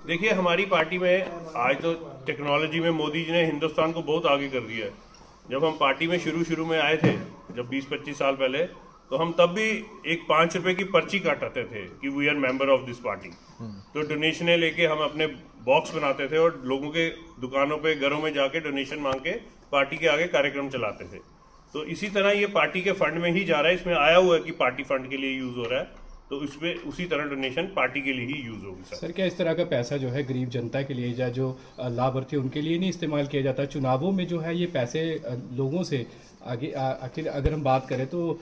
देखिए, हमारी पार्टी में आज तो टेक्नोलॉजी में मोदी जी ने हिंदुस्तान को बहुत आगे कर दिया है। जब हम पार्टी में शुरू में आए थे, जब 20-25 साल पहले, तो हम तब भी एक 5 रुपए की पर्ची काटते थे कि we are member of this party. तो डोनेशनें लेके हम अपने बॉक्स बनाते थे और लोगों के दुकानों पे, घरों में जाके डोनेशन मांग के पार्टी के आगे कार्यक्रम चलाते थे। तो इसी तरह ये पार्टी के फंड में ही जा रहा है। इसमें आया हुआ है कि पार्टी फंड के लिए यूज हो रहा है, तो इसमें उसी तरह डोनेशन पार्टी के लिए ही यूज होगी। सर, क्या इस तरह का पैसा जो है गरीब जनता के लिए या जो लाभार्थी उनके लिए नहीं इस्तेमाल किया जाता? चुनावों में जो है ये पैसे लोगों से आगे आखिर अगर हम बात करें तो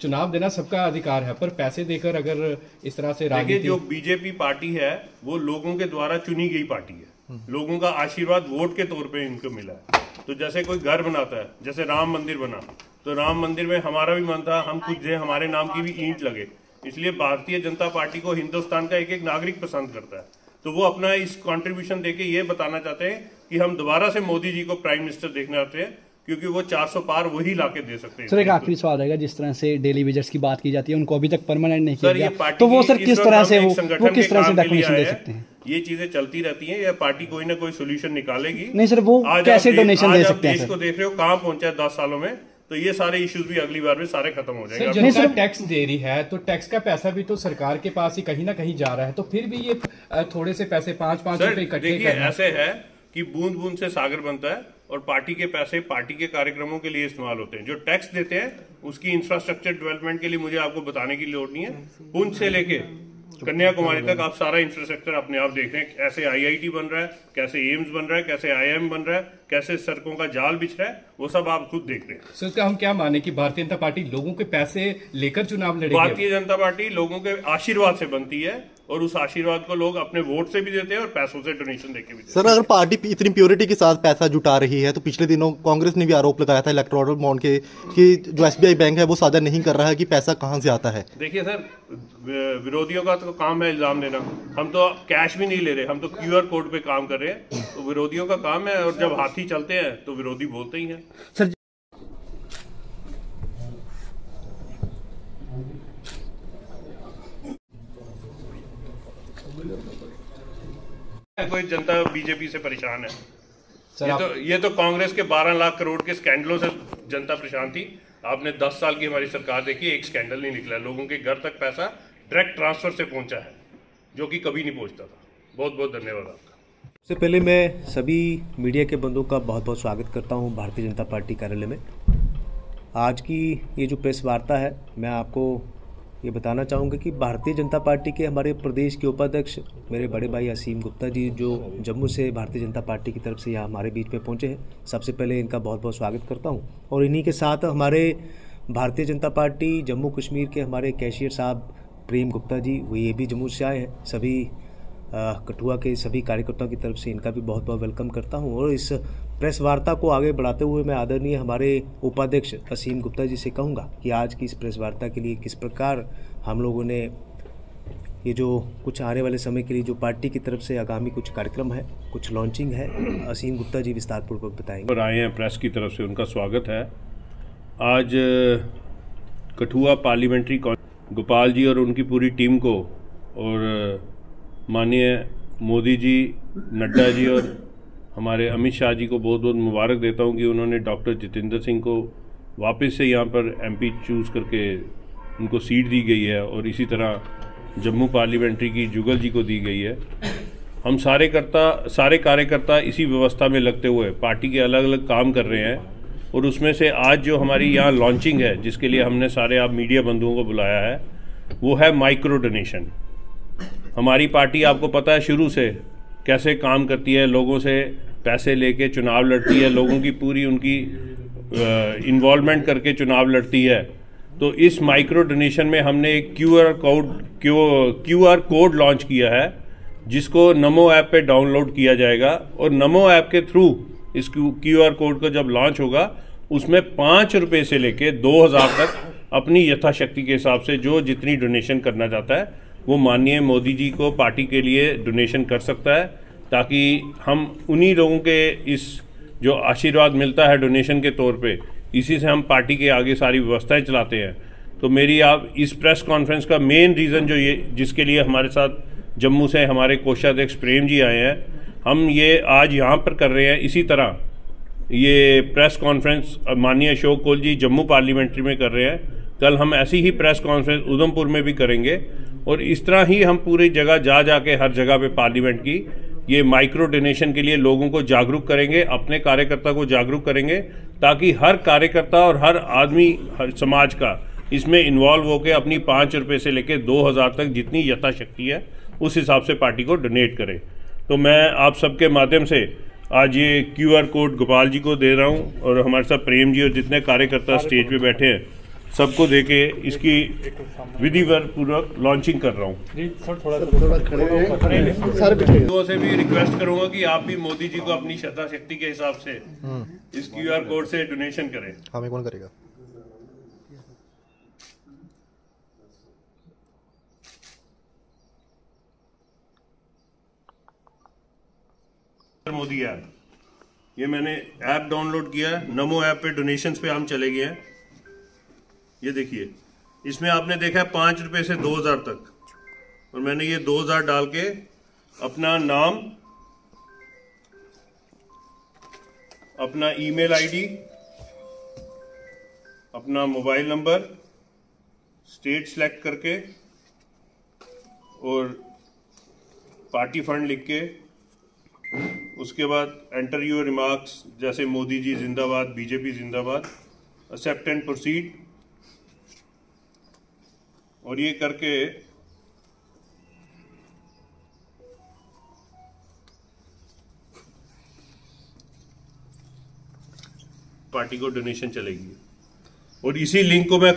चुनाव देना सबका अधिकार है, पर पैसे देकर अगर इस तरह से देखिए, जो बीजेपी पार्टी है वो लोगों के द्वारा चुनी गई पार्टी है। लोगों का आशीर्वाद वोट के तौर पे इनको मिला है। तो जैसे कोई घर बनाता है, जैसे राम मंदिर बना, तो राम मंदिर में हमारा भी मन था हम खुद जो हमारे नाम की भी ईंट लगे। इसलिए भारतीय जनता पार्टी को हिंदुस्तान का एक एक नागरिक पसंद करता है। तो वो अपना इस कंट्रीब्यूशन देके ये बताना चाहते हैं कि हम दोबारा से मोदी जी को प्राइम मिनिस्टर देखना चाहते हैं, क्योंकि वो 400 पार वही लाके दे सकते हैं। सर, एक आखिरी सवाल रहेगा, जिस तरह से डेली वेजर्स की बात की जाती है उनको अभी तक परमानेंट नहीं किया गया, तो वो सर किस तरह से वो किस तरह से डोनेशन दे सकते हैं? ये चीजें चलती रहती हैं, या पार्टी कोई ना कोई सोल्यूशन निकालेगी। नहीं सर, वो कैसे डोनेशन दे सकते हैं? देश को देख रहे हो कहाँ पहुंचा है 10 सालों में, तो ये सारे इश्यूज भी अगली बार में सारे खत्म हो जाएंगे। जब जनता टैक्स दे रही है तो टैक्स का पैसा भी तो सरकार के पास ही कहीं ना कहीं जा रहा है, तो फिर भी ये थोड़े से पैसे 5-5 रुपए इकट्ठे करना। ऐसे है कि बूंद बूंद से सागर बनता है, और पार्टी के पैसे पार्टी के कार्यक्रमों के लिए इस्तेमाल होते हैं। जो टैक्स देते हैं उसकी इंफ्रास्ट्रक्चर डेवलपमेंट के लिए मुझे आपको बताने की लोड़ नहीं है। पुंछ से लेके कन्याकुमारी तक आप सारा इंफ्रास्ट्रक्चर अपने आप देख रहे हैं, कैसे आईआईटी बन रहा है, कैसे एम्स बन रहा है, कैसे आईआईएम बन रहा है, कैसे सड़कों का जाल बिछ रहा है, वो सब आप खुद देख रहे हैं। सो इसका हम क्या माने कि भारतीय जनता पार्टी लोगों के पैसे लेकर चुनाव लड़ेगी? भारतीय जनता पार्टी लोगों के आशीर्वाद से बनती है, और उस आशीर्वाद को लोग अपने वोट से भी देते हैं और पैसों से डोनेशन देके भी देते हैं। सर, अगर पार्टी इतनी प्योरिटी के साथ पैसा जुटा रही है, तो पिछले दिनों कांग्रेस ने भी आरोप लगाया था इलेक्टोरल बॉन्ड के कि जो एसबीआई बैंक है वो साझा नहीं कर रहा है कि पैसा कहां से आता है। देखिए सर, विरोधियों का तो काम है इल्जाम देना। हम तो कैश भी नहीं ले रहे, हम तो क्यूआर कोड पे काम कर रहे हैं। तो विरोधियों का काम है, और जब हाथी चलते हैं तो विरोधी बोलते ही हैं। सर, कोई जनता बीजेपी से परेशान है। ये तो कांग्रेस के 12 लाख करोड़ के स्कैंडलों से जनता परेशान थी। आपने 10 साल की हमारी सरकार देखी, एक स्कैंडल नहीं निकला। लोगों के घर तक पैसा डायरेक्ट ट्रांसफर से पहुंचा है, जो कि कभी नहीं पहुंचता था। बहुत बहुत धन्यवाद आपका। सबसे पहले मैं सभी मीडिया के बंधुओं का बहुत बहुत स्वागत करता हूं भारतीय जनता पार्टी कार्यालय में। आज की ये जो प्रेस वार्ता है, मैं आपको ये बताना चाहूँगा कि भारतीय जनता पार्टी के हमारे प्रदेश के उपाध्यक्ष मेरे बड़े भाई असीम गुप्ता जी, जो जम्मू से भारतीय जनता पार्टी की तरफ से यहाँ हमारे बीच में पहुँचे हैं, सबसे पहले इनका बहुत बहुत स्वागत करता हूँ। और इन्हीं के साथ हमारे भारतीय जनता पार्टी जम्मू कश्मीर के हमारे कैशियर साहब प्रेम गुप्ता जी, वो ये भी जम्मू से आए हैं। सभी कठुआ के सभी कार्यकर्ताओं की तरफ से इनका भी बहुत बहुत वेलकम करता हूं। और इस प्रेस वार्ता को आगे बढ़ाते हुए मैं आदरणीय हमारे उपाध्यक्ष असीम गुप्ता जी से कहूंगा कि आज की इस प्रेस वार्ता के लिए किस प्रकार हम लोगों ने ये जो कुछ आने वाले समय के लिए जो पार्टी की तरफ से आगामी कुछ कार्यक्रम है, कुछ लॉन्चिंग है, असीम गुप्ता जी विस्तारपूर्वक बताएंगे। और आए हैं प्रेस की तरफ से, उनका स्वागत है। आज कठुआ पार्लियामेंट्री गोपाल जी और उनकी पूरी टीम को, और माननीय मोदी जी, नड्डा जी और हमारे अमित शाह जी को बहुत बहुत मुबारक देता हूं कि उन्होंने डॉक्टर जितेंद्र सिंह को वापस से यहां पर एमपी चूज़ करके उनको सीट दी गई है, और इसी तरह जम्मू पार्लियामेंट्री की जुगल जी को दी गई है। हम सारे कार्यकर्ता इसी व्यवस्था में लगते हुए पार्टी के अलग अलग काम कर रहे हैं, और उसमें से आज जो हमारी यहाँ लॉन्चिंग है, जिसके लिए हमने सारे आप मीडिया बंधुओं को बुलाया है, वो है माइक्रो डोनेशन। हमारी पार्टी आपको पता है शुरू से कैसे काम करती है, लोगों से पैसे लेके चुनाव लड़ती है, लोगों की पूरी उनकी इन्वॉल्वमेंट करके चुनाव लड़ती है। तो इस माइक्रो डोनेशन में हमने एक क्यूआर कोड लॉन्च किया है, जिसको नमो ऐप पे डाउनलोड किया जाएगा, और नमो ऐप के थ्रू इस क्यूआर कोड को जब लॉन्च होगा, उसमें 5 रुपये से लेके 2000 तक अपनी यथाशक्ति के हिसाब से जो जितनी डोनेशन करना चाहता है वो माननीय मोदी जी को पार्टी के लिए डोनेशन कर सकता है, ताकि हम उन्हीं लोगों के इस जो आशीर्वाद मिलता है डोनेशन के तौर पे, इसी से हम पार्टी के आगे सारी व्यवस्थाएं चलाते हैं। तो मेरी आप इस प्रेस कॉन्फ्रेंस का मेन रीज़न जो ये जिसके लिए हमारे साथ जम्मू से हमारे कोषाध्यक्ष प्रेम जी आए हैं। हम ये आज यहाँ पर कर रहे हैं। इसी तरह ये प्रेस कॉन्फ्रेंस माननीय अशोक कौल जी जम्मू पार्लियामेंट्री में कर रहे हैं। कल हम ऐसी ही प्रेस कॉन्फ्रेंस उधमपुर में भी करेंगे और इस तरह ही हम पूरी जगह जाके हर जगह पे पार्लियामेंट की ये माइक्रो डोनेशन के लिए लोगों को जागरूक करेंगे, अपने कार्यकर्ता को जागरूक करेंगे, ताकि हर कार्यकर्ता और हर आदमी, हर समाज का इसमें इन्वॉल्व होकर अपनी 5 रुपये से लेकर 2000 तक जितनी यथाशक्ति है उस हिसाब से पार्टी को डोनेट करे। तो मैं आप सबके माध्यम से आज ये QR कोड गोपाल जी को दे रहा हूँ और हमारे साथ प्रेम जी और जितने कार्यकर्ता स्टेज पे बैठे हैं सबको देके इसकी विधिवत पूर्वक लॉन्चिंग कर रहा हूँ। लोगों से भी रिक्वेस्ट करूंगा कि आप भी मोदी जी को अपनी श्रद्धा शक्ति के हिसाब से इस QR कोड से डोनेशन करें। हमें कौन करेगा? मोदी ऐप, ये मैंने ऐप डाउनलोड किया है। नमो ऐप पे डोनेशंस पे हम चले गए हैं। ये देखिए, इसमें आपने देखा है 5 रुपए से 2000 तक, और मैंने ये 2000 डाल के अपना नाम, अपना ईमेल आईडी, अपना मोबाइल नंबर, स्टेट सेलेक्ट करके और पार्टी फंड लिख के उसके बाद एंटर योर रिमार्क्स, जैसे मोदी जी जिंदाबाद, बीजेपी जिंदाबाद, एक्सेप्ट एंड प्रोसीड, और ये करके पार्टी को डोनेशन चलेगी। और इसी लिंक को मैं